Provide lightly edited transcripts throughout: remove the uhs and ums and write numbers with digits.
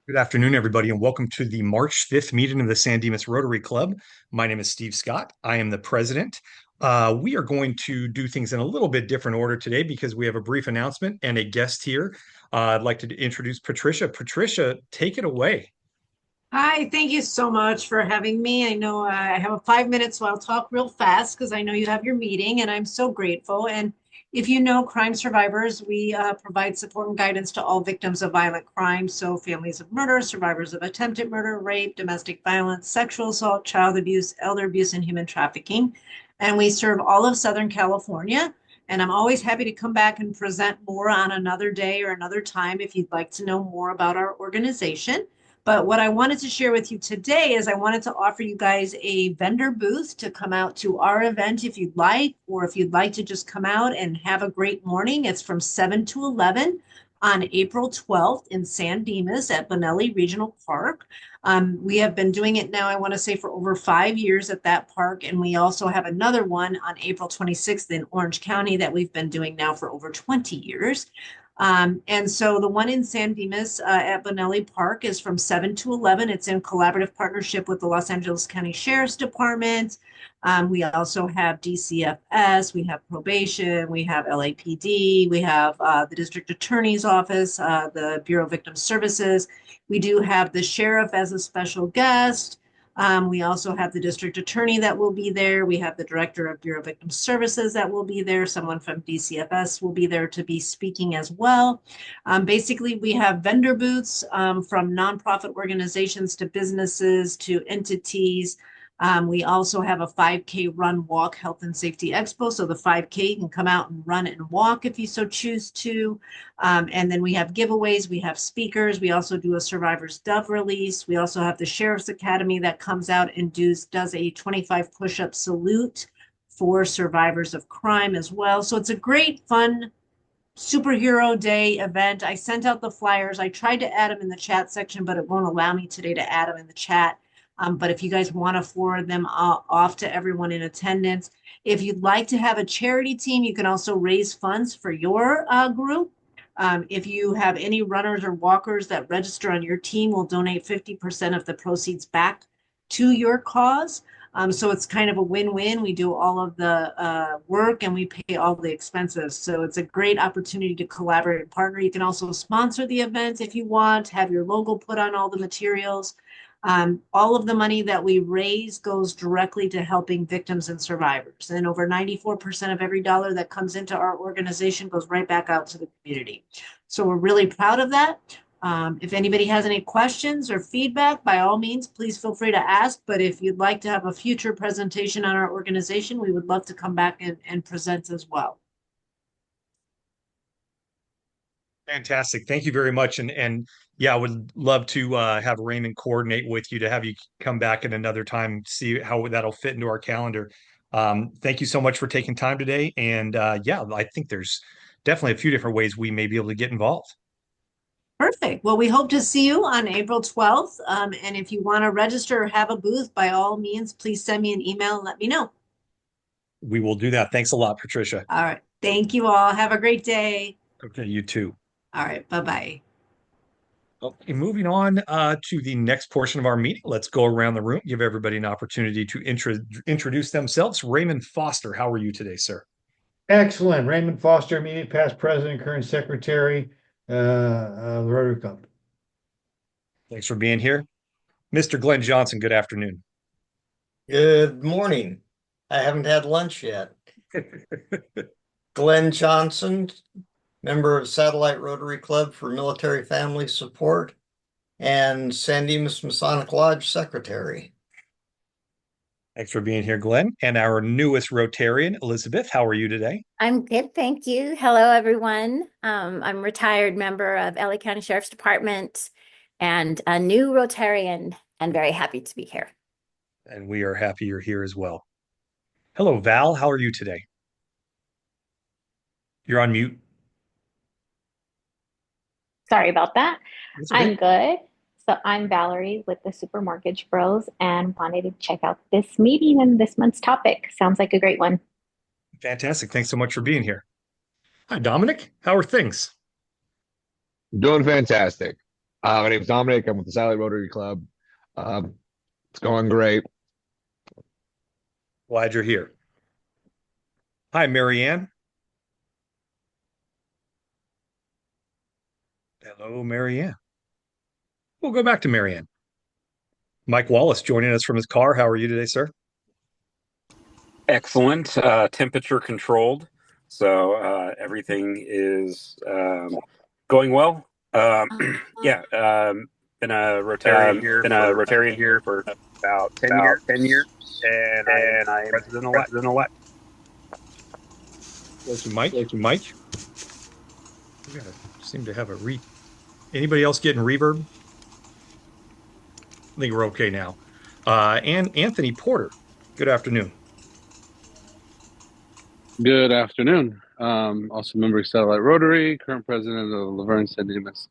Good afternoon, everybody, and welcome to the March 5th meeting of the San Dimas Rotary Club. My name is Steve Scott. I am the president. We are going to do things in a little bit different order today because we have a brief announcement and a guest here. I'd like to introduce Patricia. Patricia, take it away. Hi, thank you so much for having me. I know I have a 5 minutes, so I'll talk real fast because I know you have your meeting, and I'm so grateful. And if you know crime survivors, we provide support and guidance to all victims of violent crime. So, families of murder, survivors of attempted murder, rape, domestic violence, sexual assault, child abuse, elder abuse, and human trafficking. And we serve all of Southern California. And I'm always happy to come back and present more on another day or another time if you'd like to know more about our organization. But what I wanted to share with you today is I wanted to offer you guys a vendor booth to come out to our event if you'd like, or if you'd like to just come out and have a great morning. It's from 7 to 11 on April 12th in San Dimas at Bonelli Regional Park. We have been doing it now, I want to say, for over 5 years at that park. And we also have another one on April 26th in Orange County that we've been doing now for over 20 years. And so the one in San Dimas at Bonelli Park is from 7 to 11. It's in collaborative partnership with the Los Angeles County Sheriff's Department. We also have DCFS, we have probation, we have LAPD, we have the District Attorney's Office, the Bureau of Victim Services. We do have the sheriff as a special guest. We also have the district attorney that will be there. We have the director of Bureau of Victim Services that will be there. Someone from DCFS will be there to be speaking as well. Basically, we have vendor booths from nonprofit organizations to businesses to entities. We also have a 5K run walk health and safety expo. So the 5K, you can come out and run and walk if you so choose to. And then we have giveaways, we have speakers. We also do a survivor's dove release. We also have the Sheriff's Academy that comes out and does a 25 push-up salute for survivors of crime as well. So it's a great, fun superhero day event. I sent out the flyers. I tried to add them in the chat section, but it won't allow me today to add them in the chat. But if you guys want to forward them off to everyone in attendance, if you'd like to have a charity team, you can also raise funds for your group. If you have any runners or walkers that register on your team, we'll donate 50% of the proceeds back to your cause. So it's kind of a win-win. We do all of the work and we pay all the expenses. So it's a great opportunity to collaborate and partner. You can also sponsor the event if you want, have your logo put on all the materials. All of the money that we raise goes directly to helping victims and survivors. And over 94% of every dollar that comes into our organization goes right back out to the community. So we're really proud of that. If anybody has any questions or feedback, by all means, please feel free to ask. But if you'd like to have a future presentation on our organization, we would love to come back and present as well. Fantastic. Thank you very much. And yeah, I would love to have Raymond coordinate with you to have you come back at another time, see how that'll fit into our calendar. Thank you so much for taking time today. And yeah, I think there's definitely a few different ways we may be able to get involved. Perfect. Well, we hope to see you on April 12th. And if you want to register or have a booth, by all means, please send me an email and let me know. We will do that. Thanks a lot, Patricia. All right. Thank you all. Have a great day. Okay, you too. All right. Bye-bye. Okay, moving on to the next portion of our meeting. Let's go around the room, give everybody an opportunity to introduce themselves. Raymond Foster, how are you today, sir? Excellent. Raymond Foster, immediate past president, current secretary of the Rotary Club. Thanks for being here. Mr. Glenn Johnson, good afternoon. Good morning. I haven't had lunch yet. Glenn Johnson, member of Satellite Rotary Club for Military Family Support, and San Dimas Masonic Lodge secretary. Thanks for being here, Glenn. And our newest Rotarian, Elizabeth, how are you today? I'm good, thank you. Hello, everyone. I'm a retired member of LA County Sheriff's Department and a new Rotarian, and very happy to be here. And we are happy you're here as well. Hello, Val. How are you today? You're on mute. Sorry about that. That's okay. I'm good. So I'm Valerie with the Super Mortgage Bros and wanted to check out this meeting and this month's topic. Sounds like a great one. Fantastic. Thanks so much for being here. Hi, Dominic. How are things? Doing fantastic. My name is Dominic. I'm with the Satellite Rotary Club. It's going great. Glad you're here. Hi, Marianne. Hello, Marianne. We'll go back to Marianne. Mike Wallace joining us from his car. How are you today, sir? Excellent. Temperature controlled. So everything is going well. Yeah. Been a Rotarian here for about 10 years. And I am president-elect. Thank you, Mike. Thank you, Mike. We gotta seem to have a anybody else getting reverb? I think we're okay now. And Anthony Porter. Good afternoon. Good afternoon. Also member of Satellite Rotary, current president of the Laverne St. Dimas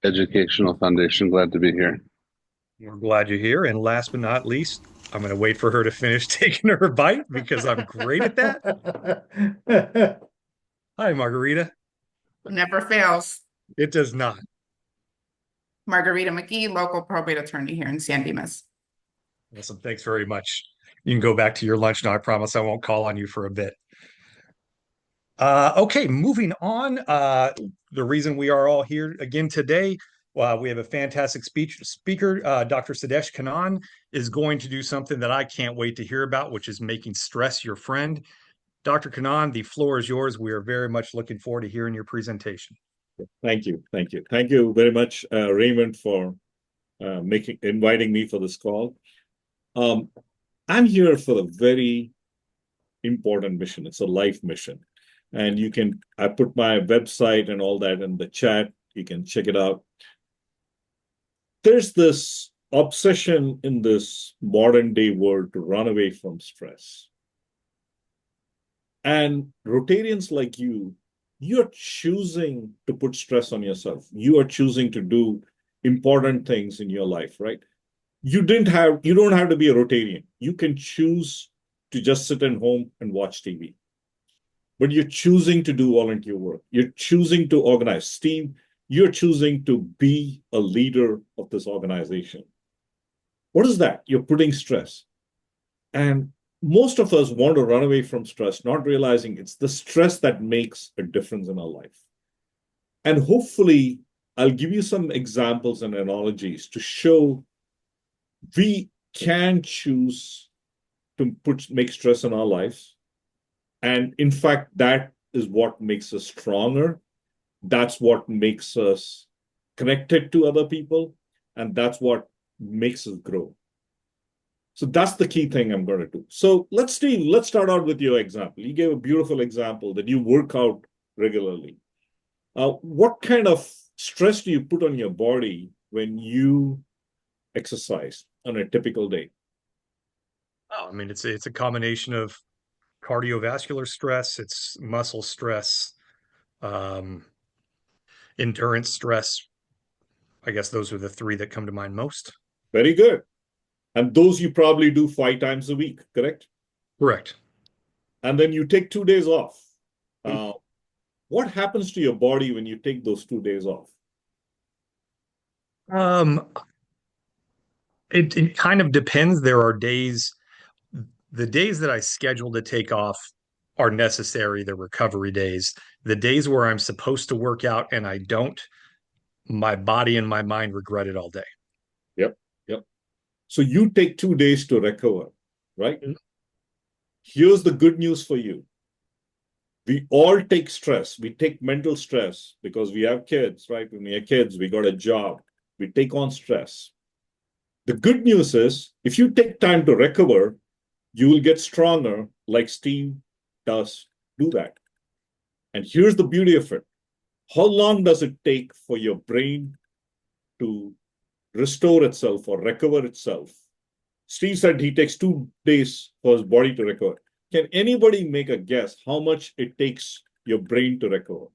Educational Foundation. Glad to be here. We're glad you're here. And last but not least, I'm going to wait for her to finish taking her bite because I'm great at that. Hi, Margarita. Never fails. It does not. Margarita McGee, local probate attorney here in San Dimas. Awesome. Thanks very much. You can go back to your lunch now. I promise I won't call on you for a bit. Okay, moving on. The reason we are all here again today, we have a fantastic speaker. Dr. Sudesh Kannan is going to do something that I can't wait to hear about, which is making stress your friend. Dr. Kannan, the floor is yours. We are very much looking forward to hearing your presentation. Thank you. Thank you. Thank you very much, Raymond, for inviting me for this call. I'm here for a very important mission. It's a life mission. And I put my website and all that in the chat. You can check it out. There's this obsession in this modern day world to run away from stress. And Rotarians like you're choosing to put stress on yourself. You are choosing to do important things in your life, right? You don't have to be a Rotarian. You can choose to just sit at home and watch TV. But you're choosing to do volunteer work. You're choosing to organize team. You're choosing to be a leader of this organization. What is that? You're putting stress. And most of us want to run away from stress, not realizing it's the stress that makes a difference in our life. And hopefully, I'll give you some examples and analogies to show we can choose to make stress in our lives. And in fact, that is what makes us stronger. That's what makes us connected to other people. And that's what makes us grow. So that's the key thing I'm going to do. So let's start out with your example. You gave a beautiful example that you work out regularly. What kind of stress do you put on your body when you exercise on a typical day? Oh, I mean, it's a combination of cardiovascular stress, it's muscle stress, endurance stress. I guess those are the three that come to mind most. Very good. And those you probably do 5 times a week, correct? Correct. And then you take 2 days off. What happens to your body when you take those 2 days off? It kind of depends. There are days, the days that I schedule to take off are necessary, the recovery days. The days where I'm supposed to work out and I don't, my body and my mind regret it all day. Yep. So you take 2 days to recover, right? Here's the good news for you. We all take stress. We take mental stress because we have kids, right? When we are kids, we got a job. We take on stress. The good news is if you take time to recover, you will get stronger like Steve does do that. And here's the beauty of it. How long does it take for your brain to restore itself or recover itself? Steve said he takes 2 days for his body to recover. Can anybody make a guess how much it takes your brain to recover?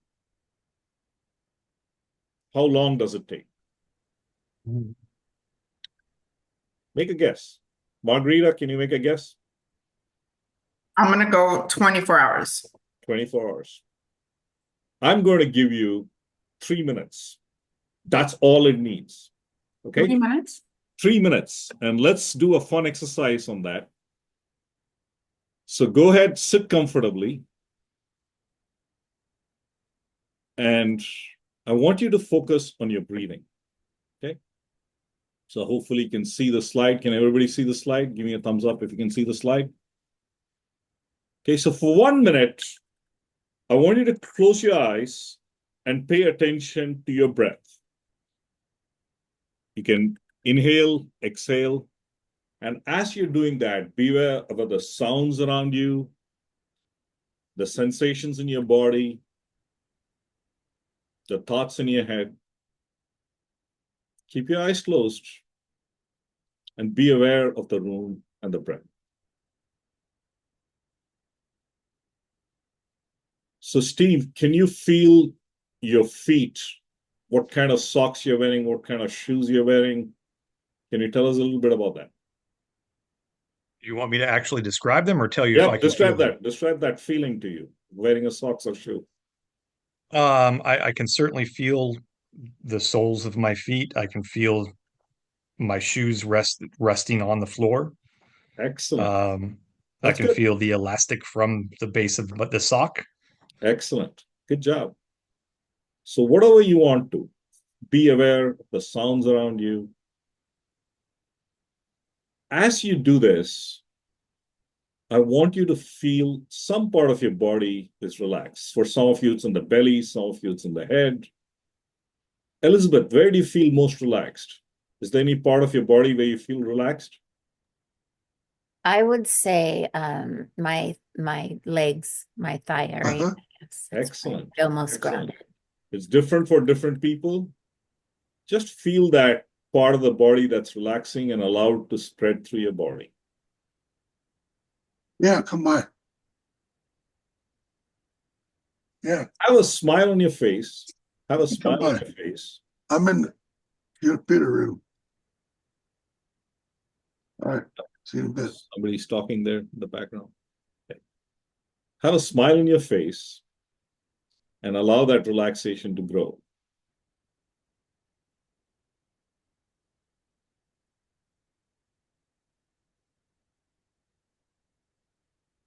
How long does it take? Make a guess. Margarita, can you make a guess? I'm going to go 24 hours. 24 hours. I'm going to give you 3 minutes. That's all it needs. Okay. 3 minutes? 3 minutes. And let's do a fun exercise on that. So go ahead, sit comfortably. And I want you to focus on your breathing. Okay. So hopefully you can see the slide. Can everybody see the slide? Give me a thumbs up if you can see the slide. Okay, so for 1 minute, I want you to close your eyes and pay attention to your breath. You can inhale, exhale, and as you're doing that, beware of the sounds around you, the sensations in your body, the thoughts in your head. Keep your eyes closed and be aware of the room and the breath. So Steve, can you feel your feet? What kind of socks you're wearing? What kind of shoes you're wearing? Can you tell us a little bit about that? You want me to actually describe them or tell you if Yeah, I can describe feel that. Describe that feeling to you, wearing a socks or shoe. I can certainly feel the soles of my feet. I can feel my shoes resting on the floor. Excellent. I That's can good. feel the elastic from the base of the sock. Excellent. Good job. So whatever you want to, be aware of the sounds around you. As you do this, I want you to feel some part of your body is relaxed. For some of you, it's in the belly. Some of you, it's in the head. Elizabeth, where do you feel most relaxed? Is there any part of your body where you feel relaxed? I would say my legs, my thigh area. Yes, that's where I Excellent. feel most Excellent. grounded. It's different for different people. Just feel that part of the body that's relaxing and allowed to spread through your body. Yeah, come on. Yeah, Have a smile on your face. Have a smile come on on. your face. I'm in the computer room. All right, see you in a bit. Somebody's talking there in the background. Okay. Have a smile on your face and allow that relaxation to grow.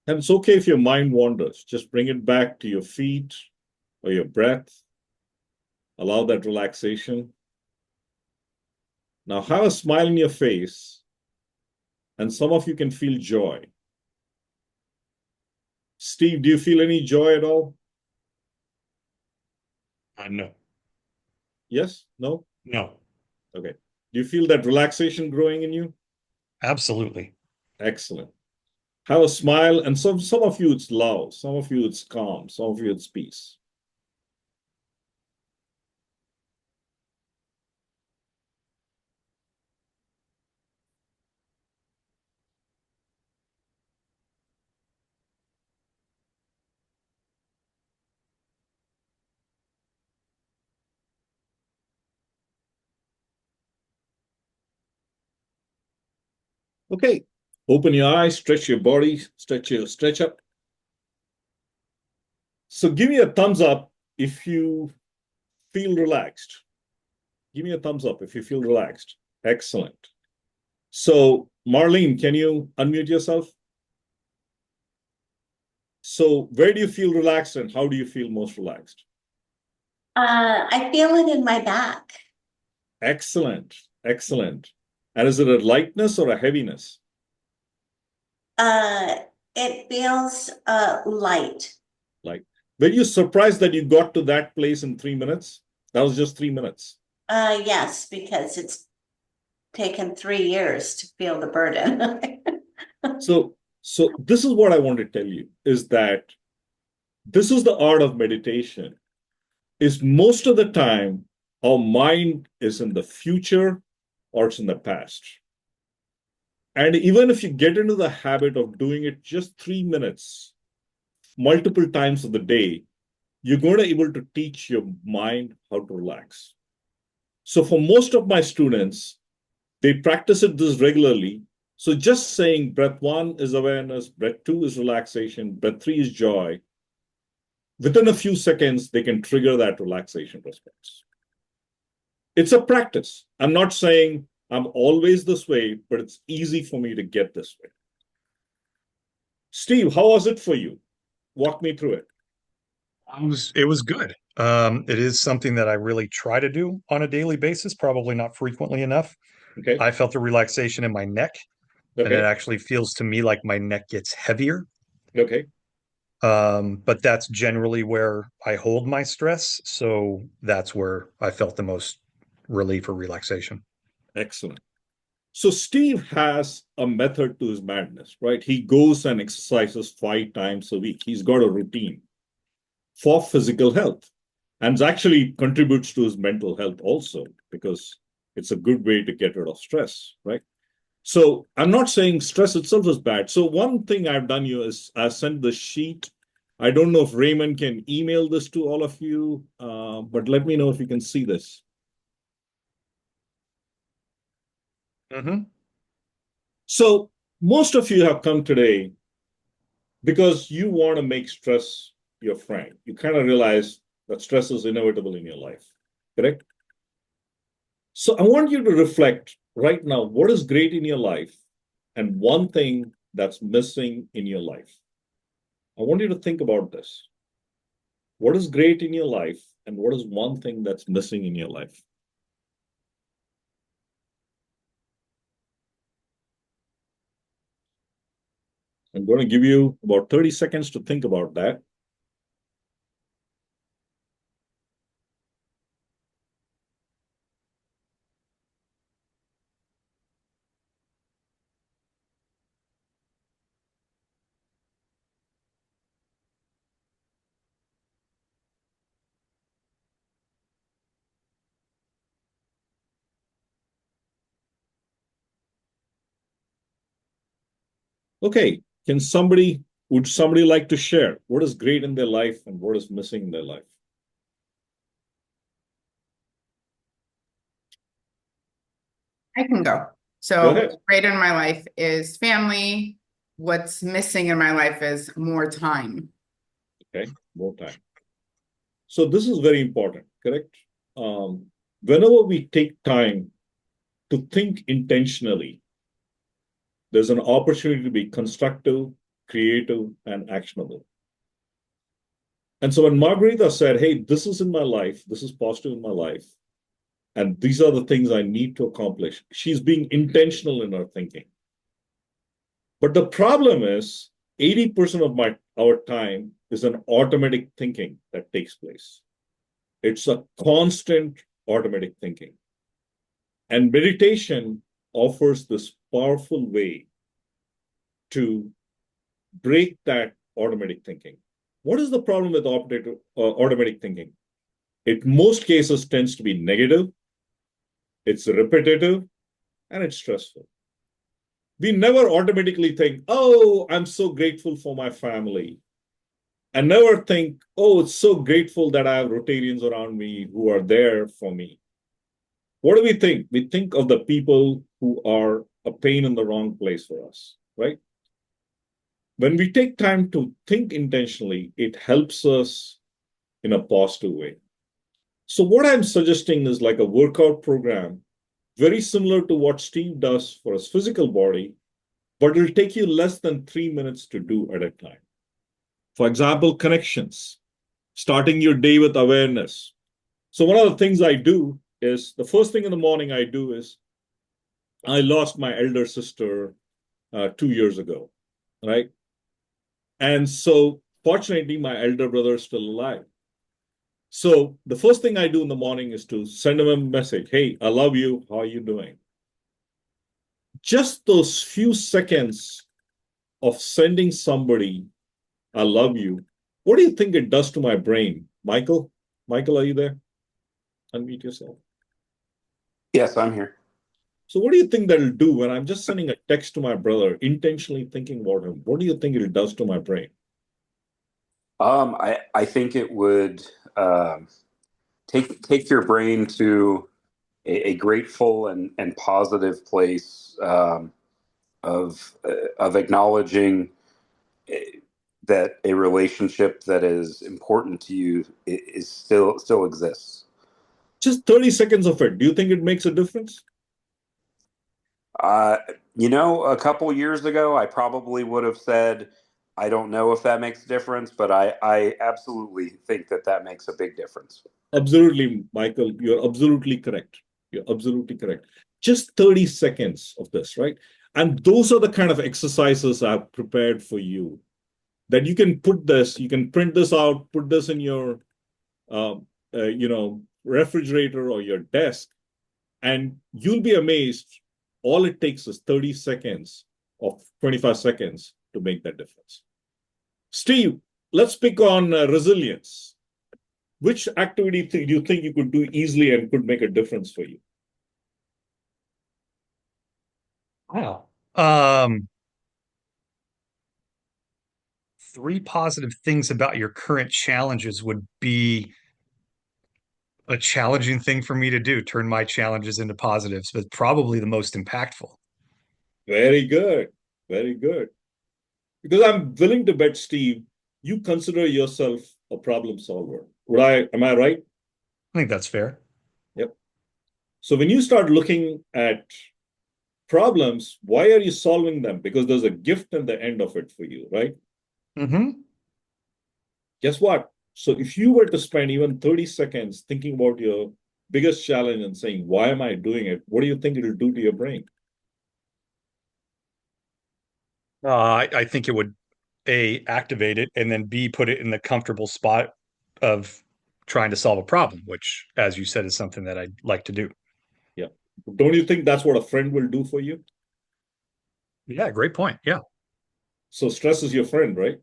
And it's okay if your mind wanders. Just bring it back to your feet or your breath. Allow that relaxation. Now have a smile on your face, and some of you can feel joy. Steve, do you feel any joy at all? No. Yes? No? No. Okay. Do you feel that relaxation growing in you? Absolutely. Excellent. Have a smile, and some of you it's love, some of you it's calm, some of you it's peace. Okay. Open your eyes, stretch your body, stretch up. So give me a thumbs up if you feel relaxed. Give me a thumbs up if you feel relaxed. Excellent. So Marlene, can you unmute yourself? So where do you feel relaxed and how do you feel most relaxed? I feel it in my back. Excellent. Excellent. And is it a lightness or a heaviness? It feels light. Light. Were you surprised that you got to that place in 3 minutes? That was just 3 minutes. Yes, because it's taken 3 years to feel the burden. So this is what I want to tell you is that this is the art of meditation. Is most of the time our mind is in the future or it's in the past. And even if you get into the habit of doing it just 3 minutes, multiple times of the day, you're going to be able to teach your mind how to relax. So for most of my students, they practice it this regularly. So just saying breath 1 is awareness, breath 2 is relaxation, breath 3 is joy. Within a few seconds, they can trigger that relaxation response. It's a practice. I'm not saying I'm always this way, but it's easy for me to get this way. Steve, how was it for you? Walk me through it. It was good. It is something that I really try to do on a daily basis, probably not frequently enough. Okay. I felt a relaxation in my neck, and it Okay. actually feels to me like my neck gets heavier. Okay. But that's generally where I hold my stress. So that's where I felt the most relief or relaxation. Excellent. So Steve has a method to his madness, right? He goes and exercises 5 times a week. He's got a routine for physical health and actually contributes to his mental health also because it's a good way to get rid of stress, right? So I'm not saying stress itself is bad. So one thing I've done here is I sent the sheet. I don't know if Raymond can email this to all of you, but let me know if you can see this. So most of you have come today because you want to make stress your friend. You kind of realize that stress is inevitable in your life, correct? So I want you to reflect right now what is great in your life and one thing that's missing in your life. I want you to think about this. What is great in your life and what is one thing that's missing in your life? I'm going to give you about 30 seconds to think about that. Okay, would somebody like to share what is great in their life and what is missing in their life? I can go. Go So ahead. what's great in my life is family. What's missing in my life is more time. Okay, more time. So this is very important, correct? Whenever we take time to think intentionally, there's an opportunity to be constructive, creative, and actionable. And so when Margarita said, hey, this is in my life, this is positive in my life, and these are the things I need to accomplish, she's being intentional in her thinking. But the problem is 80% of our time is an automatic thinking that takes place. It's a constant automatic thinking. And meditation offers this powerful way to break that automatic thinking. What is the problem with automatic thinking? In most cases tends to be negative, it's repetitive, and it's stressful. We never automatically think, oh, I'm so grateful for my family. And never think, oh, it's so grateful that I have Rotarians around me who are there for me. What do we think? We think of the people who are a pain in the wrong place for us, right? When we take time to think intentionally, it helps us in a positive way. So what I'm suggesting is like a workout program, very similar to what Steve does for his physical body, but it'll take you less than 3 minutes to do at a time. For example, connections, starting your day with awareness. So one of the things I do is the first thing in the morning I do is I lost my elder sister 2 years ago, right? And so fortunately, my elder brother is still alive. So the first thing I do in the morning is to send him a message. Hey, I love you. How are you doing? Just those few seconds of sending somebody, I love you. What do you think it does to my brain? Michael, are you there? Unmute yourself. Yes, I'm here. So what do you think that'll do when I'm just sending a text to my brother, intentionally thinking about him? What do you think it does to my brain? I think it would take your brain to a grateful and positive place of acknowledging that a relationship that is important to you is still exists. Just 30 seconds of it. Do you think it makes a difference? A couple years ago, I probably would have said, I don't know if that makes a difference, but I absolutely think that that makes a big difference. Absolutely, Michael. You're absolutely correct. You're absolutely correct. Just 30 seconds of this, right? And those are the kind of exercises I've prepared for you that you can you can print this out, put this in your, refrigerator or your desk, and you'll be amazed. All it takes is 30 seconds of 25 seconds to make that difference. Steve, let's pick on resilience. Which activity do you think you could do easily and could make a difference for you? Wow. 3 positive things about your current challenges would be a challenging thing for me to do, turn my challenges into positives, but probably the most impactful. Very good. Very good. Because I'm willing to bet, Steve, you consider yourself a problem solver. Am I right? I think that's fair. Yep. So when you start looking at problems, why are you solving them? Because there's a gift at the end of it for you, right? Mm-hmm. Guess what? So if you were to spend even 30 seconds thinking about your biggest challenge and saying, why am I doing it? What do you think it'll do to your brain? I think it would A, activate it, and then B, put it in the comfortable spot of trying to solve a problem, which, as you said, is something that I'd like to do. Yeah. Don't you think that's what a friend will do for you? Yeah, great point. Yeah. So stress is your friend, right?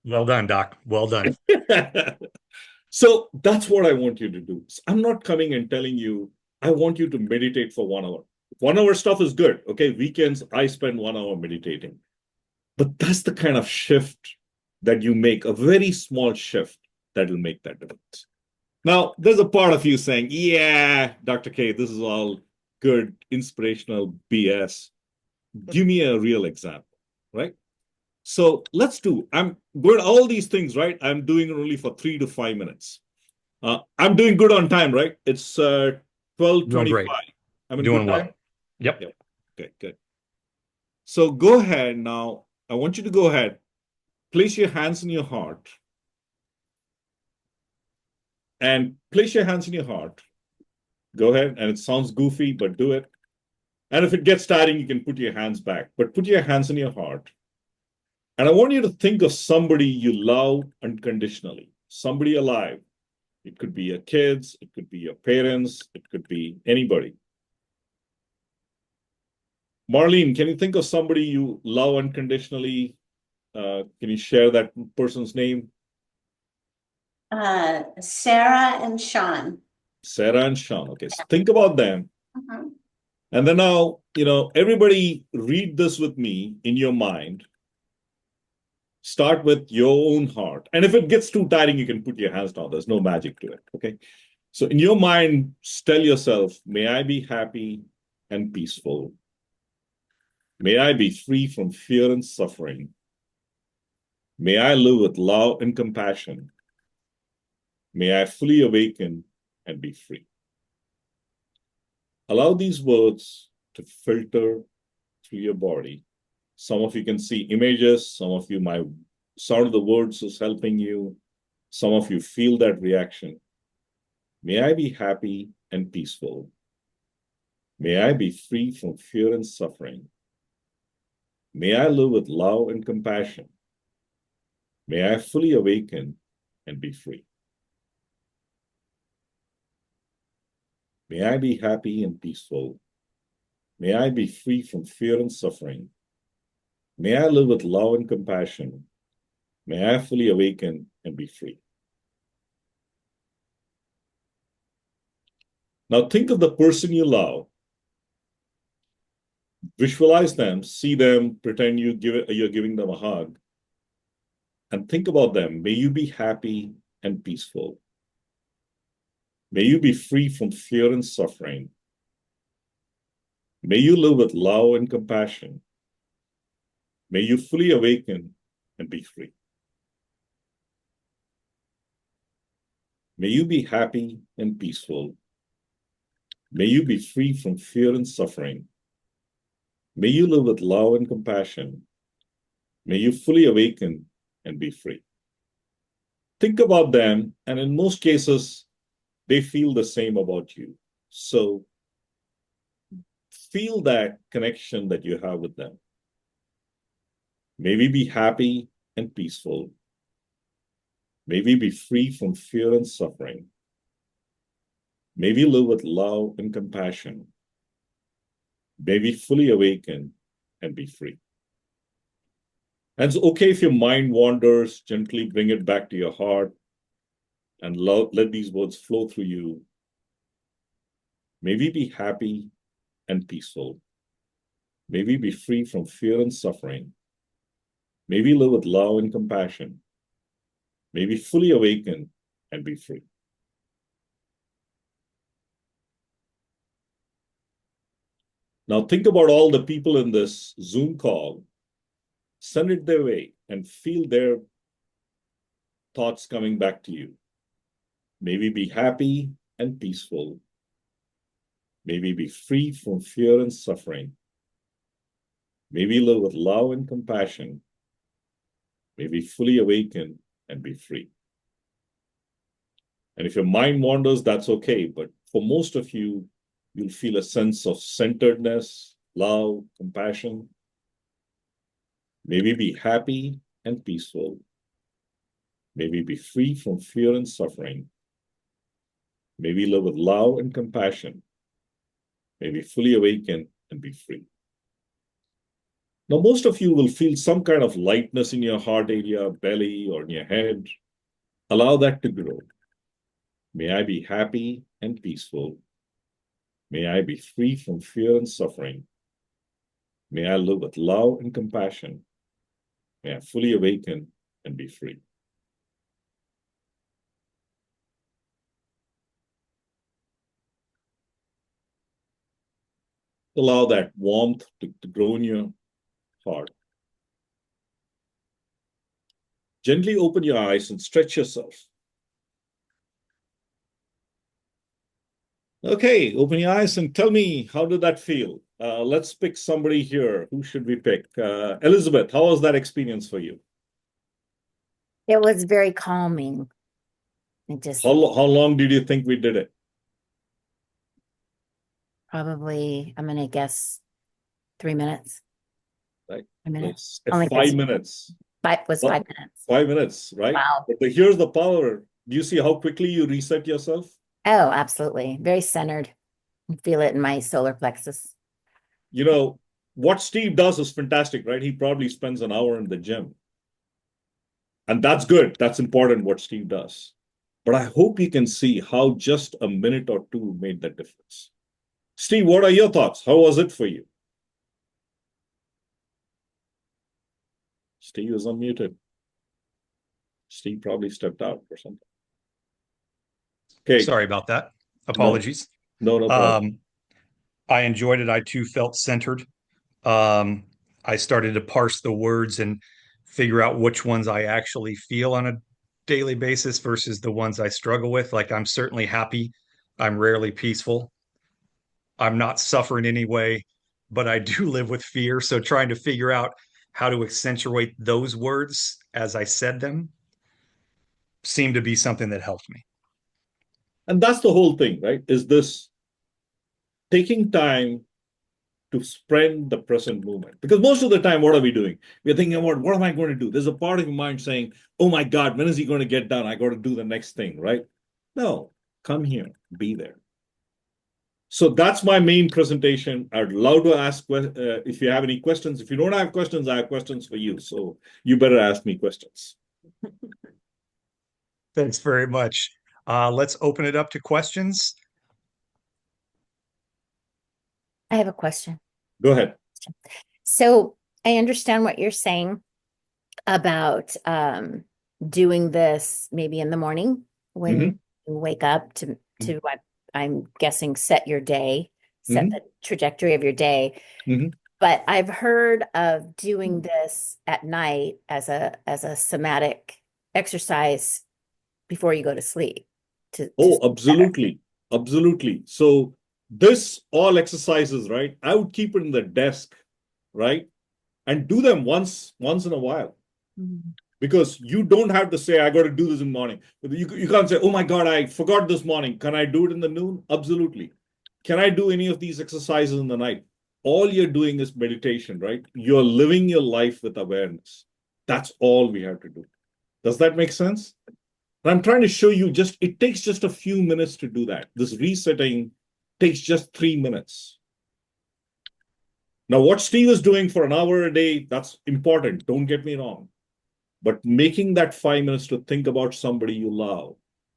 Well done, Doc. Well done. So that's what I want you to do. I'm not coming and telling you, I want you to meditate for 1 hour. 1 hour stuff is good. Okay. Weekends, I spend 1 hour meditating. But that's the kind of shift that you make, a very small shift that will make that difference. Now, there's a part of you saying, yeah, Dr. K, this is all good, inspirational BS. Give me a real example, right? So I'm going all these things, right? I'm doing it only for 3 to 5 minutes. I'm doing good on time, right? It's 12:25. I'm in Doing good well. time? Yep. Okay, good. So go ahead now. I want you to go ahead, place your hands in your heart, and place your hands in your heart. Go ahead, and it sounds goofy, but do it. And if it gets tiring, you can put your hands back, but put your hands in your heart. And I want you to think of somebody you love unconditionally, somebody alive. It could be your kids, it could be your parents, it could be anybody. Marlene, can you think of somebody you love unconditionally? Can you share that person's name? Sarah and Sean. Sarah and Sean. Okay, so think about them. Mhm. And then now, everybody read this with me in your mind. Start with your own heart. And if it gets too tiring, you can put your hands down. There's no magic to it. Okay. So in your mind, tell yourself, may I be happy and peaceful. May I be free from fear and suffering. May I live with love and compassion. May I fully awaken and be free. Allow these words to filter through your body. Some of you can see images. Some of you, my sound of the words is helping you. Some of you feel that reaction. May I be happy and peaceful. May I be free from fear and suffering. May I live with love and compassion. May I fully awaken and be free. May I be happy and peaceful. May I be free from fear and suffering. May I live with love and compassion. May I fully awaken and be free. Now think of the person you love. Visualize them, see them, pretend you're giving them a hug. And think about them. May you be happy and peaceful. May you be free from fear and suffering. May you live with love and compassion. May you fully awaken and be free. May you be happy and peaceful. May you be free from fear and suffering. May you live with love and compassion. May you fully awaken and be free. Think about them, and in most cases, they feel the same about you. So feel that connection that you have with them. May we be happy and peaceful. May we be free from fear and suffering. May we live with love and compassion. May we fully awaken and be free. And it's okay if your mind wanders, gently bring it back to your heart and let these words flow through you. May we be happy and peaceful. May we be free from fear and suffering. May we live with love and compassion. May we fully awaken and be free. Now think about all the people in this Zoom call. Send it their way and feel their thoughts coming back to you. May we be happy and peaceful. May we be free from fear and suffering. May we live with love and compassion. May we fully awaken and be free. And if your mind wanders, that's okay. But for most of you, you'll feel a sense of centeredness, love, compassion. May we be happy and peaceful. May we be free from fear and suffering. May we live with love and compassion. May we fully awaken and be free. Now, most of you will feel some kind of lightness in your heart area, belly, or in your head. Allow that to grow. May I be happy and peaceful. May I be free from fear and suffering. May I live with love and compassion. May I fully awaken and be free. Allow that warmth to grow in your heart. Gently open your eyes and stretch yourself. Okay, open your eyes and tell me, how did that feel? Let's pick somebody here. Who should we pick? Elizabeth, how was that experience for you? It was very calming. It just How long did you think we did it? probably, I'm going to guess 3 minutes. Right. 3 minutes. Let's, Only 5 minutes. Was 5 minutes. 5 minutes, right? Wow. But here's the power. Do you see how quickly you reset yourself? Oh, absolutely. Very centered. I feel it in my solar plexus. You know, what Steve does is fantastic, right? He probably spends an hour in the gym. And that's good. That's important what Steve does. But I hope you can see how just a minute or two made that difference. Steve, what are your thoughts? How was it for you? Steve is unmuted. Steve probably stepped out or something. Okay. Sorry about that. Apologies. No problem. I enjoyed it. I too felt centered. I started to parse the words and figure out which ones I actually feel on a daily basis versus the ones I struggle with. Like, I'm certainly happy. I'm rarely peaceful. I'm not suffering anyway, but I do live with fear. So trying to figure out how to accentuate those words as I said them seemed to be something that helped me. And that's the whole thing, right? Is this taking time to spread the present moment. Because most of the time, what are we doing? We're thinking about, what am I going to do? There's a part of your mind saying, oh my God, when is he going to get done? I got to do the next thing, right? No, come here, be there. So that's my main presentation. I'd love to ask if you have any questions. If you don't have questions, I have questions for you. So you better ask me questions. Thanks very much. Let's open it up to questions. I have a question. Go ahead. So I understand what you're saying about doing this maybe in the morning when you wake up to what I'm guessing set your day, set the trajectory of your day. But I've heard of doing this at night as a somatic exercise before you go to sleep. Oh, absolutely. Absolutely. So this all exercises, right? I would keep it in the desk, right? And do them once in a while. Because you don't have to say, I got to do this in the morning. You can't say, oh my God, I forgot this morning. Can I do it in the noon? Absolutely. Can I do any of these exercises in the night? All you're doing is meditation, right? You're living your life with awareness. That's all we have to do. Does that make sense? And I'm trying to show you it takes just a few minutes to do that. This resetting takes just 3 minutes. Now, what Steve is doing for an hour a day, that's important. Don't get me wrong. But making that 5 minutes to think about somebody you love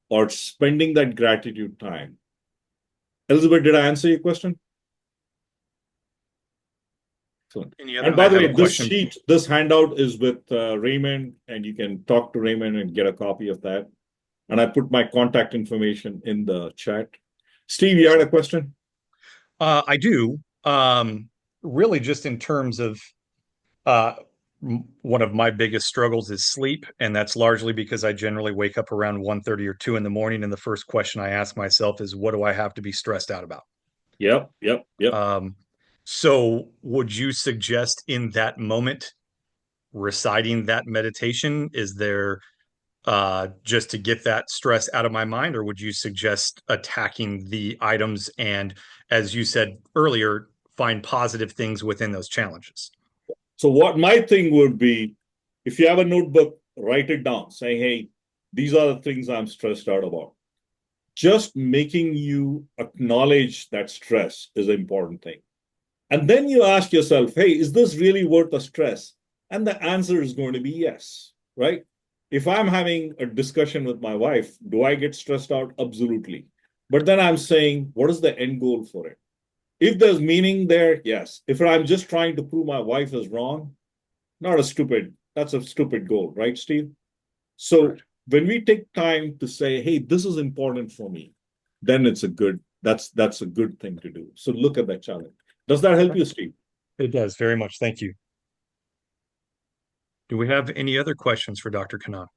or spending that gratitude time. Elizabeth, did I answer your question? Excellent. And by the way, this handout is with Raymond, and you can talk to Raymond and get a copy of that. And I put my contact information in the chat. Steve, you had a question? I do. Really just in terms of one of my biggest struggles is sleep, and that's largely because I generally wake up around 1:30 or 2 in the morning, and the first question I ask myself is, what do I have to be stressed out about? Yep. So would you suggest in that moment reciting that meditation? Is there just to get that stress out of my mind, or would you suggest attacking the items and, as you said earlier, find positive things within those challenges? So what my thing would be, if you have a notebook, write it down, saying, hey, these are the things I'm stressed out about. Just making you acknowledge that stress is an important thing. And then you ask yourself, hey, is this really worth the stress? And the answer is going to be yes, right? If I'm having a discussion with my wife, do I get stressed out? Absolutely. But then I'm saying, what is the end goal for it? If there's meaning there, yes. If I'm just trying to prove my wife is wrong, that's a stupid goal, right, Steve? So when we take time to say, hey, this is important for me, then that's a good thing to do. So look at that challenge. Does that help you, Steve? It does very much. Thank you. Do we have any other questions for Dr. Kannan?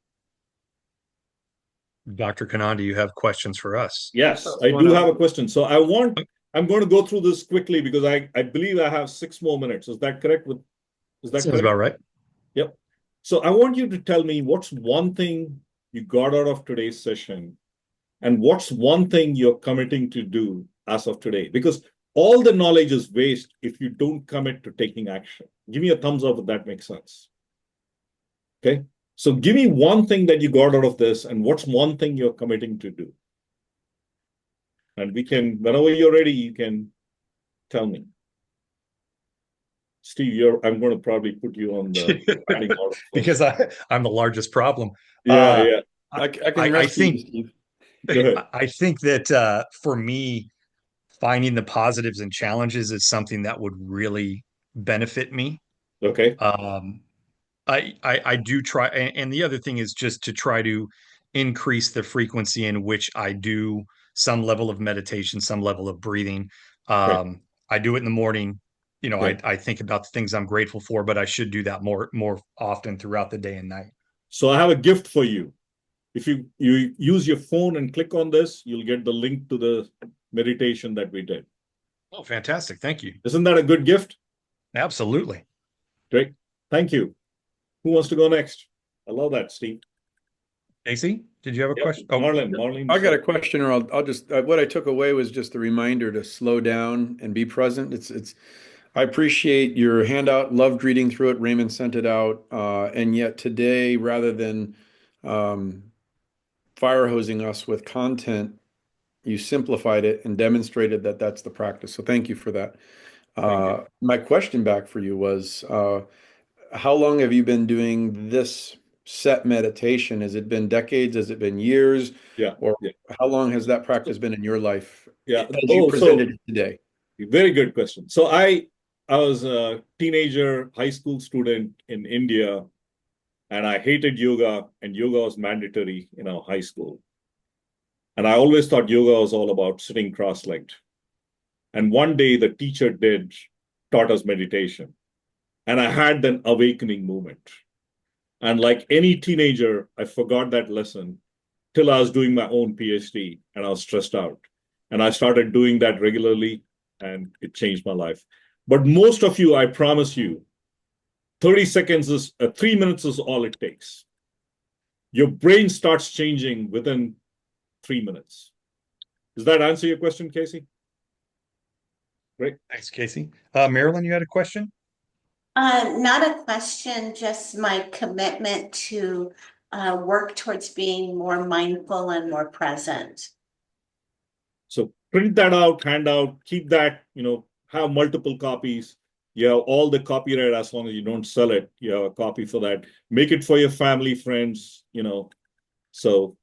Dr. Kannan, do you have questions for us? Yes, I do have a question. So I'm going to go through this quickly because I believe I have 6 more minutes. Is that correct? Sounds about right. Yep. So I want you to tell me what's one thing you got out of today's session, and what's one thing you're committing to do as of today? Because all the knowledge is waste if you don't commit to taking action. Give me a thumbs up if that makes sense. Okay. So give me one thing that you got out of this, and what's one thing you're committing to do? And whenever you're ready, you can tell me. Steve, I'm going to probably put you on the because I'm the largest problem. Yeah. I think that for me, finding the positives and challenges is something that would really benefit me. Okay. I do try, and the other thing is just to try to increase the frequency in which I do some level of meditation, some level of breathing. Right. I do it in the morning. I think about the things I'm grateful for, but I should do that more often throughout the day and night. So I have a gift for you. If you use your phone and click on this, you'll get the link to the meditation that we did. Oh, fantastic. Thank you. Isn't that a good gift? Absolutely. Great. Thank you. Who wants to go next? I love that, Steve. Casey, did you have a question? Oh, Marlene. I got a question, or I'll just what I took away was just the reminder to slow down and be present. I appreciate your handout, loved reading through it. Raymond sent it out. And yet today, rather than fire hosing us with content, you simplified it and demonstrated that that's the practice. So thank you for that. My question back for you was, how long have you been doing this set meditation? Has it been decades? Has it been years? Yeah. Or how long has that practice been in your life? Yeah. As you presented it today. Very good question. So I was a teenager, high school student in India, and I hated yoga, and yoga was mandatory in our high school. And I always thought yoga was all about sitting cross-legged. And one day the teacher taught us meditation. And I had an awakening moment. And like any teenager, I forgot that lesson. till I was doing my own PhD and I was stressed out. And I started doing that regularly and it changed my life. But most of you, I promise you, 30 seconds is 3 minutes is all it takes. Your brain starts changing within 3 minutes. Does that answer your question, Casey? Great. Thanks, Casey. Marilyn, you had a question? Not a question, just my commitment to work towards being more mindful and more present. So print that out, hand out, keep that, have multiple copies. You have all the copyright as long as you don't sell it. You have a copy for that. Make it for your family, friends, So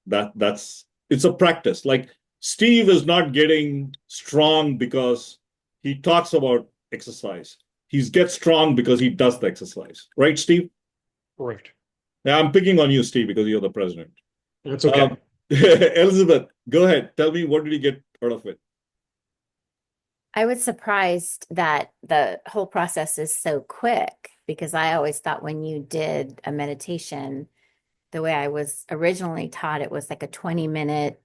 it's a practice. Like Steve is not getting strong because he talks about exercise. He gets strong because he does the exercise. Right, Steve? Correct. Now I'm picking on you, Steve, because you're the president. That's okay. Elizabeth, go ahead. Tell me, what did you get out of it? I was surprised that the whole process is so quick, because I always thought when you did a meditation, the way I was originally taught, it was like a 20-minute,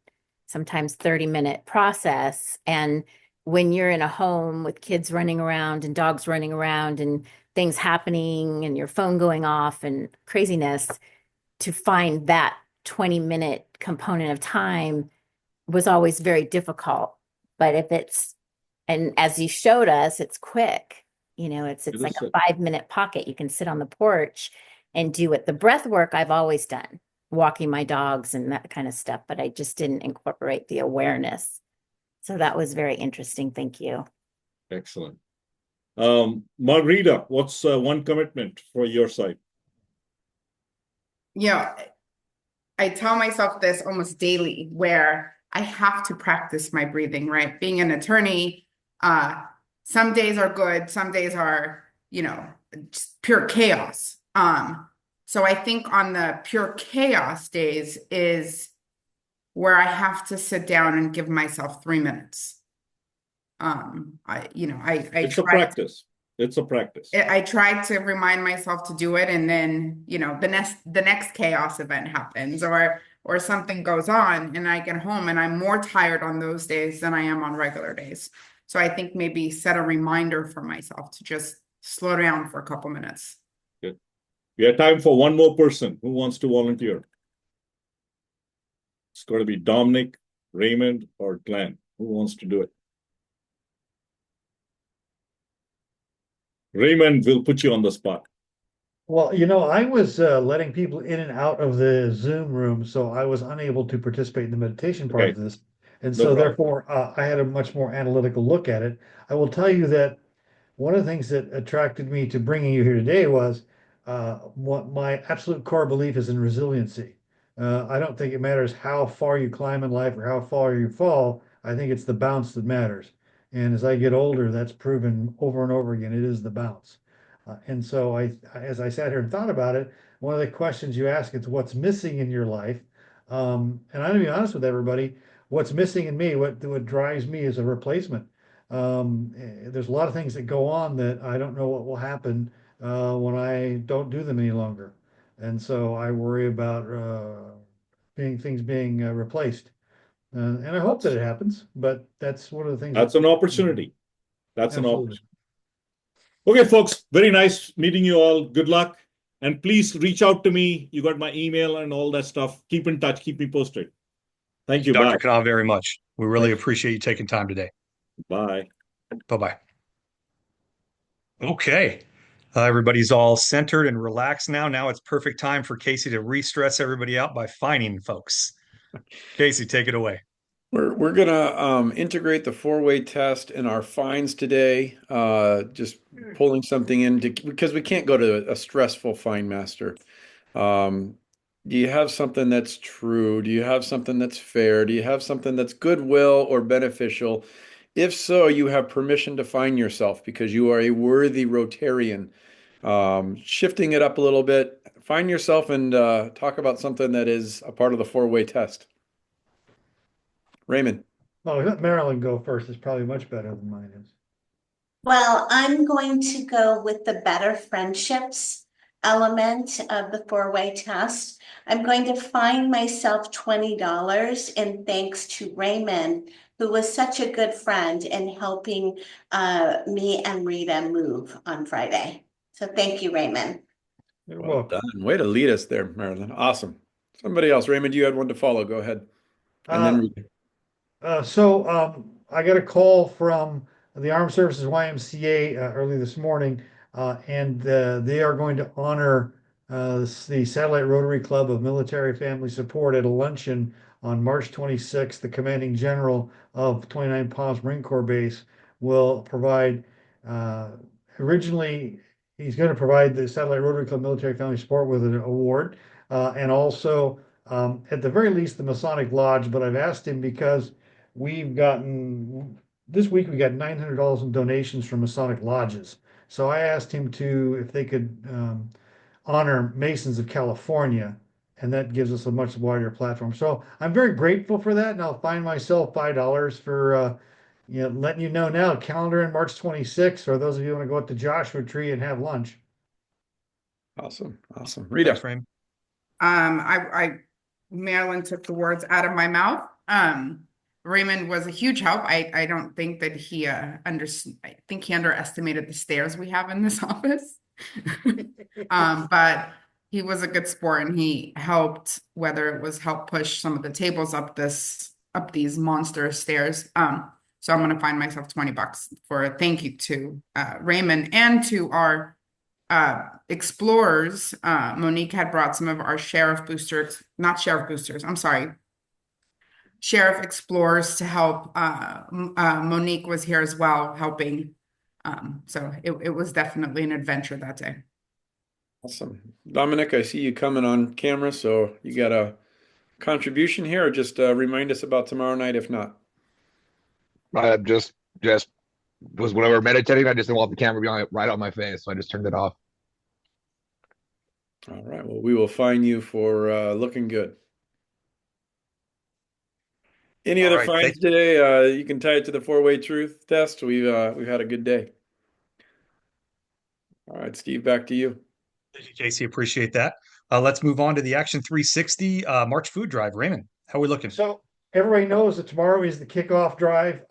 sometimes 30-minute process. And when you're in a home with kids running around and dogs running around and things happening and your phone going off and craziness, to find that 20-minute component of time was always very difficult. But if it's, and as you showed us, it's quick. It's like a 5-minute pocket. You can sit on the porch and do it. The breath work I've always done, walking my dogs and that kind of stuff, but I just didn't incorporate the awareness. So that was very interesting. Thank you. Excellent. Margarita, what's one commitment for your side? I tell myself this almost daily, where I have to practice my breathing, right? Being an attorney, some days are good, some days are, just pure chaos. So I think on the pure chaos days is where I have to sit down and give myself 3 minutes. It's a practice. It's a practice. I try to remind myself to do it, and then the next chaos event happens, or something goes on, and I get home and I'm more tired on those days than I am on regular days. So I think maybe set a reminder for myself to just slow down for a couple minutes. Good. We have time for one more person who wants to volunteer. It's going to be Dominic, Raymond, or Glenn. Who wants to do it? Raymond, will put you on the spot. Well, I was letting people in and out of the Zoom room, so I was unable to participate in the meditation part of this. And so therefore, I had a much more analytical look at it. I will tell you that one of the things that attracted me to bringing you here today was what my absolute core belief is in resiliency. I don't think it matters how far you climb in life or how far you fall. I think it's the bounce that matters. And as I get older, that's proven over and over again. It is the bounce. And so as I sat here and thought about it, one of the questions you ask is what's missing in your life? And I'm going to be honest with everybody, what's missing in me, what drives me is a replacement. There's a lot of things that go on that I don't know what will happen when I don't do them any longer. And so I worry about things being replaced. And I hope that it happens, but that's one of the things. That's an opportunity. That's Absolutely. an opportunity. Okay, folks, very nice meeting you all. Good luck. And please reach out to me. You got my email and all that stuff. Keep in touch. Keep me posted. Thank you. Dr. Bye. Kannan, very much. We really appreciate you taking time today. Bye. Bye-bye. Okay. Everybody's all centered and relaxed now. Now it's perfect time for Casey to re-stress everybody out by fining folks. Casey, take it away. We're gonna integrate the four-way test in our fines today. Just pulling something in because we can't go to a stressful fine master. Do you have something that's true? Do you have something that's fair? Do you have something that's goodwill or beneficial? If so, you have permission to fine yourself because you are a worthy Rotarian. Shifting it up a little bit, find yourself and talk about something that is a part of the four-way test. Raymond. Oh, let Marilyn go first. It's probably much better than mine is. Well, I'm going to go with the better friendships. element of the four-way test. I'm going to fine myself $20 in thanks to Raymond, who was such a good friend in helping me and Rita move on Friday. So thank you, Raymond. You're Well welcome. done. Way to lead us there, Marilyn. Awesome. Somebody else. Raymond, you had one to follow. Go ahead. And then Rita. I got a call from the Armed Services YMCA early this morning, and they are going to honor the Satellite Rotary Club of Military Family Support at a luncheon on March 26th. The commanding general of 29 Palms Marine Corps Base will provide, originally, he's going to provide the Satellite Rotary Club Military Family Support with an award, and also, at the very least, the Masonic Lodge. But I've asked him because we've gotten this week we got $900 in donations from Masonic lodges. So I asked him if they could honor Masons of California, and that gives us a much wider platform. So I'm very grateful for that, and I'll find myself $5 for letting you know now. Calendar in March 26th, or those of you who want to go up to Joshua Tree and have lunch. Awesome. Rita. Thanks, Raymond. Marilyn took the words out of my mouth. Raymond was a huge help. I don't think that he I think he underestimated the stairs we have in this office. But he was a good sport, and he helped, whether it was help push some of the tables up these monster stairs. So I'm going to find myself $20 for a thank you to Raymond and to our explorers. Monique had brought some of our sheriff explorers to help. Monique was here as well, helping. So it was definitely an adventure that day. Awesome. Dominic, I see you coming on camera, so you got a contribution here, or just remind us about tomorrow night if not? Just was when we were meditating, I just didn't want the camera to be right on my face, so I just turned it off. All right. Well, we will fine you for looking good. Any other fines today? You can tie it to the four-way truth test. We've had a good day. All right, Steve, back to you. Thank you, Casey. Appreciate that. Let's move on to the Action 360 March Food Drive. Raymond, how are we looking? So everybody knows that tomorrow is the kickoff drive.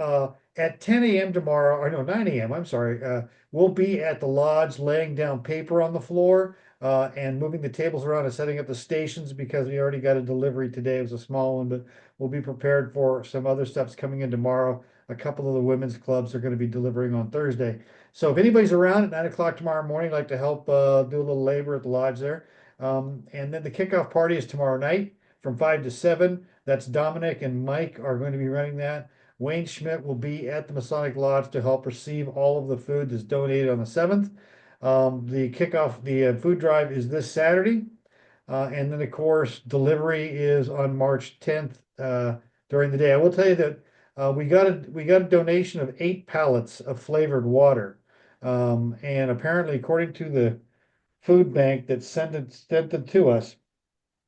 At 10 a.m. tomorrow, or no, 9 a.m., I'm sorry, we'll be at the lodge laying down paper on the floor and moving the tables around and setting up the stations, because we already got a delivery today. It was a small one, but we'll be prepared for some other stuff's coming in tomorrow. A couple of the women's clubs are going to be delivering on Thursday. So if anybody's around at 9 o'clock tomorrow morning, I'd like to help do a little labor at the lodge there. And then the kickoff party is tomorrow night from 5 to 7. That's Dominic and Mike are going to be running that. Wayne Schmidt will be at the Masonic Lodge to help receive all of the food that's donated on the 7th. The kickoff, the food drive is this Saturday. And then, of course, delivery is on March 10th during the day. I will tell you that we got a donation of 8 pallets of flavored water. And apparently, according to the food bank that sent it to us,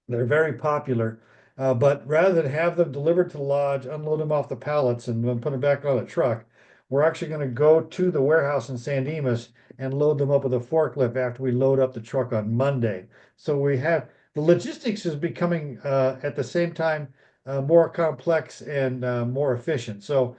they're very popular. But rather than have them delivered to the lodge, unload them off the pallets, and then put them back on a truck, we're actually going to go to the warehouse in San Dimas and load them up with a forklift after we load up the truck on Monday. So we have the logistics is becoming at the same time more complex and more efficient. So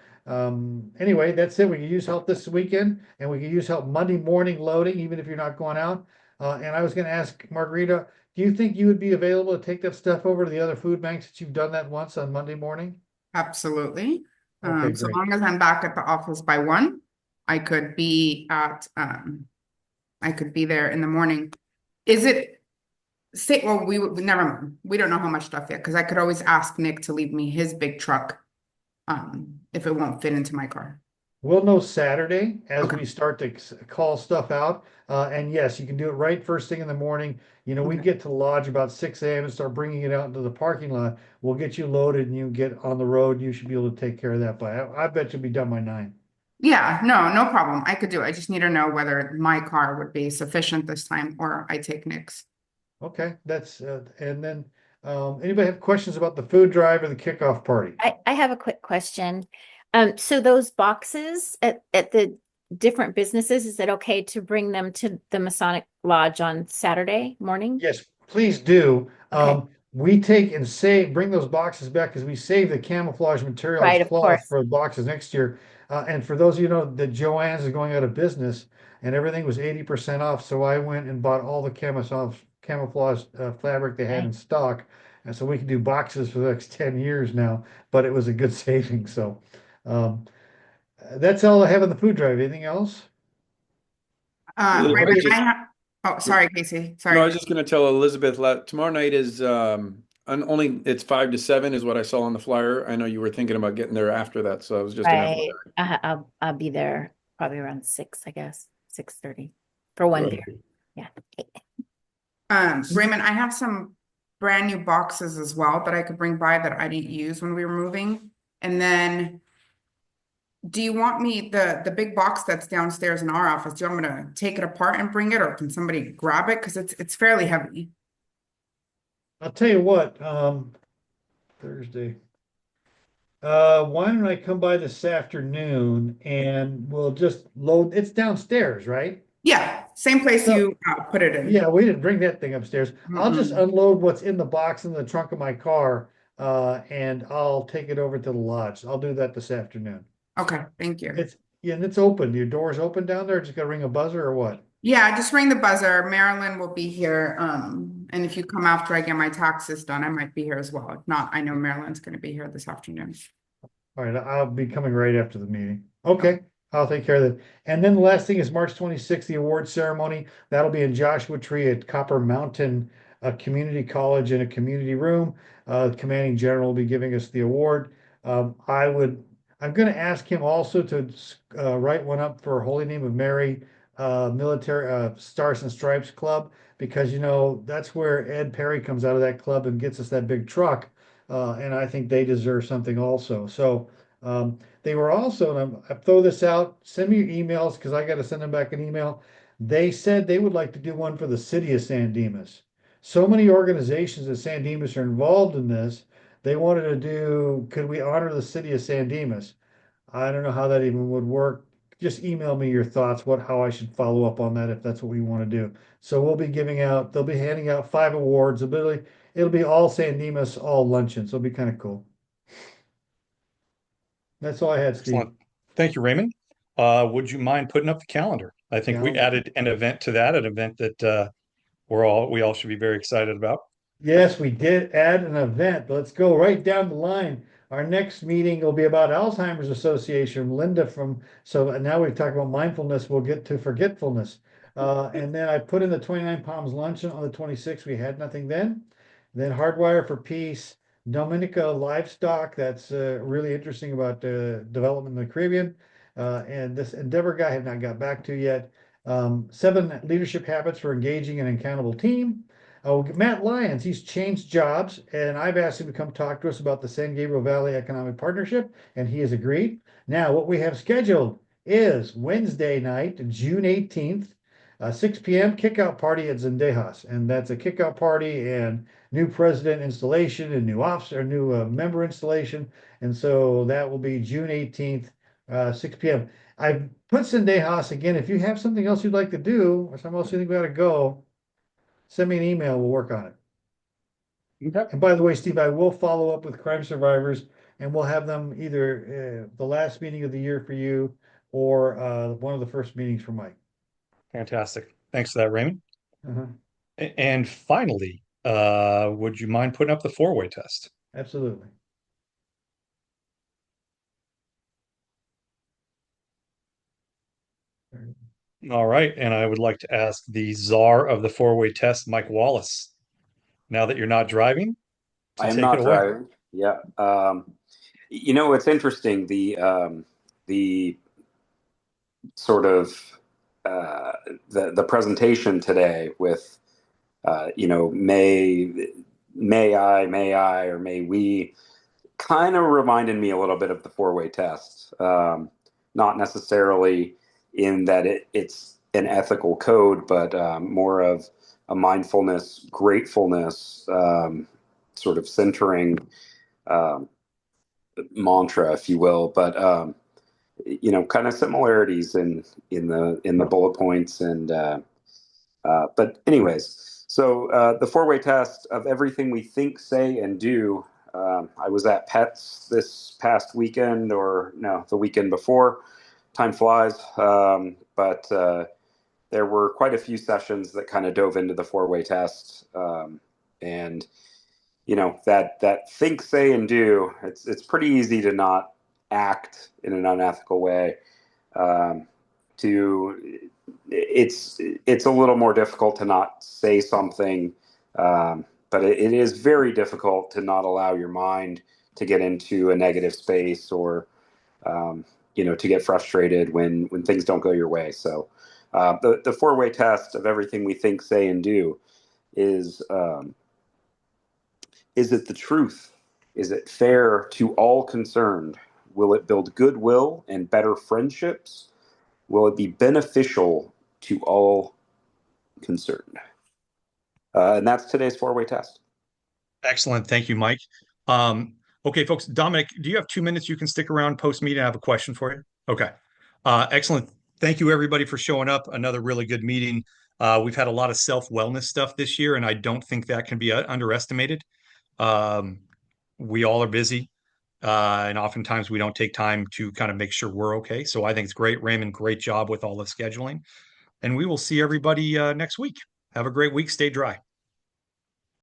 anyway, that's it. We can use help this weekend, and we can use help Monday morning loading, even if you're not going out. And I was going to ask Margarita, do you think you would be available to take that stuff over to the other food banks that you've done that once on Monday morning? Absolutely. Okay, So great. long as I'm back at the office by 1, I could be there in the morning. Is it well, never mind. We don't know how much stuff yet, because I could always ask Nick to leave me his big truck if it won't fit into my car. We'll know Saturday as Okay. we start to call stuff out. And yes, you can do it right first thing in the morning. You know, we get to the lodge about 6 a.m. and start bringing it out into the parking lot. We'll get you loaded and you get on the road. You should be able to take care of that by, I bet you'll be done by 9. Yeah, no problem. I could do it. I just need to know whether my car would be sufficient this time or I take Nick's. Okay, that's, and then anybody have questions about the food drive or the kickoff party? I have a quick question. So those boxes at the different businesses, is it okay to bring them to the Masonic Lodge on Saturday morning? Yes, please do. Okay. We take and bring those boxes back because we save the camouflage material Right, as of cloth course. for the boxes next year. And for those of you know that Joann's is going out of business and everything was 80% off. So I went and bought all the camouflage fabric they had in stock. And so we can do boxes for the next 10 years now, but it was a good saving. So um, that's all I have on the food drive. Anything else? Elizabeth, Raymond, oh, sorry, Casey. Sorry. No, I was just going to tell Elizabeth, tomorrow night is it's 5 to 7 is what I saw on the flyer. I know you were thinking about getting there after that, so I was just an Right. I'll be there probably around 6, I guess, 6:30 for one beer. Yeah. Raymond, I have some brand new boxes as well that I could bring by that I didn't use when we were moving. And then do you want me the big box that's downstairs in our office? Do you want me to take it apart and bring it, or can somebody grab it? Because it's fairly heavy. I'll tell you what, Thursday. Why don't I come by this afternoon and we'll just load, it's downstairs, right? Yeah, same place you put it in. Yeah, we didn't bring that thing upstairs. I'll just Mm-mm. unload what's in the box in the trunk of my car, and I'll take it over to the lodge. I'll do that this afternoon. Okay, thank you. And it's open. Your door's open down there. Just gotta ring a buzzer or what? Yeah, just ring the buzzer. Marilyn will be here. And if you come after I get my taxes done, I might be here as well. If not, I know Marilyn's going to be here this afternoon. All right, I'll be coming right after the meeting. Okay, I'll take care of that. And then the last thing is March 26th, the award ceremony. That'll be in Joshua Tree at Copper Mountain Community College in a community room. The commanding general will be giving us the award. I'm going to ask him also to write one up for Holy Name of Mary Military Stars and Stripes Club, because you know that's where Ed Perry comes out of that club and gets us that big truck. And I think they deserve something also. So they were also, and I throw this out, send me your emails because I got to send them back an email. They said they would like to do one for the city of San Dimas. So many organizations at San Dimas are involved in this. They wanted to do, could we honor the city of San Dimas? I don't know how that even would work. Just email me your thoughts, how I should follow up on that if that's what we want to do. So we'll be they'll be handing out 5 awards. It'll be all San Dimas, all luncheon. So it'll be kind of cool. That's all I had, Steve. Excellent. Thank you, Raymond. Would you mind putting up the calendar? I think we added an event to that, an event that we all should be very excited about. Yes, we did add an event. Let's go right down the line. Our next meeting will be about Alzheimer's Association. Linda so now we've talked about mindfulness, we'll get to forgetfulness. And then I put in the 29 Palms luncheon on the 26th. We had nothing then. Then Hardwire for Peace, Dominica Livestock. That's really interesting about development in the Caribbean. And this Endeavor guy I have not got back to yet. 7 leadership habits for engaging an accountable team. Matt Lyons, he's changed jobs, and I've asked him to come talk to us about the San Gabriel Valley Economic Partnership, and he has agreed. Now, what we have scheduled is Wednesday night, June 18th, 6 p.m. kickout party at Zendejas, and that's a kickout party and new president installation and new officer, new member installation, and so that will be June 18th, 6 p.m. I've put Zendejas again. If you have something else you'd like to do, or something else you think we ought to go, send me an email. We'll work on it. Okay. And by the way, Steve, I will follow up with crime survivors, and we'll have them either the last meeting of the year for you or one of the first meetings for Mike. Fantastic. Thanks for that, Raymond. Uh-huh. And finally, would you mind putting up the 4-way test? Absolutely. All right. And I would like to ask the czar of the 4-way test, Mike Wallace, now that you're not driving, I am not driving. Yeah. You know, it's interesting. The sort of the presentation today with may I or may we kind of reminded me a little bit of the 4-way test. Not necessarily in that it's an ethical code, but more of a mindfulness, gratefulness, sort of centering mantra, if you will. But kind of similarities in the bullet points and but anyways, so the four-way test of everything we think, say, and do. I was at Pets this past weekend, or no, the weekend before. Time flies, but there were quite a few sessions that kind of dove into the four-way test, and that think, say, and do. It's pretty easy to not act in an unethical way. It's a little more difficult to not say something, but it is very difficult to not allow your mind to get into a negative space or to get frustrated when things don't go your way. So the four-way test of everything we think, say, and do is it the truth? Is it fair to all concerned? Will it build goodwill and better friendships? Will it be beneficial to all concerned? And that's today's four-way test. Excellent. Thank you, Mike. Okay, folks, Dominic, do you have 2 minutes you can stick around post-meeting? I have a question for you. Okay. Excellent. Thank you, everybody, for showing up. Another really good meeting. We've had a lot of self-wellness stuff this year, and I don't think that can be underestimated. We all are busy, and oftentimes we don't take time to kind of make sure we're okay. So I think it's great. Raymond, great job with all the scheduling. And we will see everybody next week. Have a great week. Stay dry.